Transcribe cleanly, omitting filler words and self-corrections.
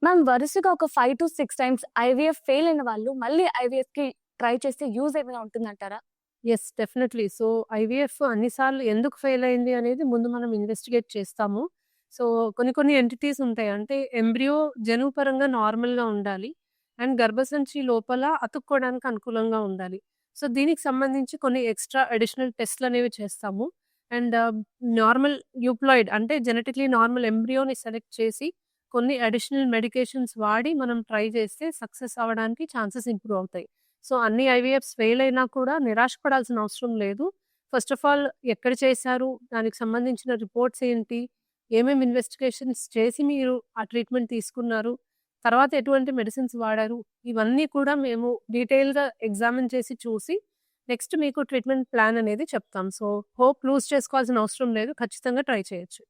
Ma'am వరుసగా ఒక 5-6 times IVF fail అయిన వాళ్ళు మళ్ళీ ఐవీఎఫ్‌కి ట్రై చేస్తే యూజ్ ఏమైనా ఉంటుందంటారా? యెస్. డెఫినెట్‌లీ. సో, ఐవీఎఫ్ అన్ని సార్లు ఎందుకు ఫెయిల్ అయింది అనేది ముందు మనం ఇన్వెస్టిగేట్ చేస్తాము. సో, కొన్ని కొన్ని ఎంటిటీస్ ఉంటాయి. అంటే ఎంబ్రియో జన్యుపరంగా నార్మల్‌గా ఉండాలి. అండ్ గర్భసంచి లోపల అతుక్కోవడానికి అనుకూలంగా ఉండాలి. సో, దీనికి సంబంధించి కొన్ని ఎక్స్‌ట్రా అడిషనల్ టెస్ట్‌లనేవి చేస్తాము. అండ్ నార్మల్ యూప్లాయిడ్ అంటే జెనెటికల్లీ నార్మల్ ఎంబ్రియోని సెలెక్ట్ చేసి కొన్ని అడిషనల్ మెడికేషన్స్ వాడి మనం ట్రై చేస్తే సక్సెస్ అవ్వడానికి ఛాన్సెస్ ఇంప్రూవ్ అవుతాయి. సో, అన్ని ఐవీఎఫ్స్ ఫెయిల్ అయినా కూడా నిరాశ పడాల్సిన అవసరం లేదు. ఫస్ట్ ఆఫ్ ఆల్ ఎక్కడ చేశారు? దానికి సంబంధించిన రిపోర్ట్స్ ఏంటి? ఏమేమి ఇన్వెస్టిగేషన్స్ చేసి మీరు ఆ ట్రీట్మెంట్ తీసుకున్నారు? తర్వాత ఎటువంటి మెడిసిన్స్ వాడారు? ఇవన్నీ కూడా మేము డీటెయిల్‌గా ఎగ్జామిన్ చేసి చూసి నెక్స్ట్ మీకు ట్రీట్మెంట్ ప్లాన్ అనేది చెప్తాం. సో, హోప్ లూజ్ చేసుకోవాల్సిన అవసరం లేదు. ఖచ్చితంగా ట్రై చేయొచ్చు.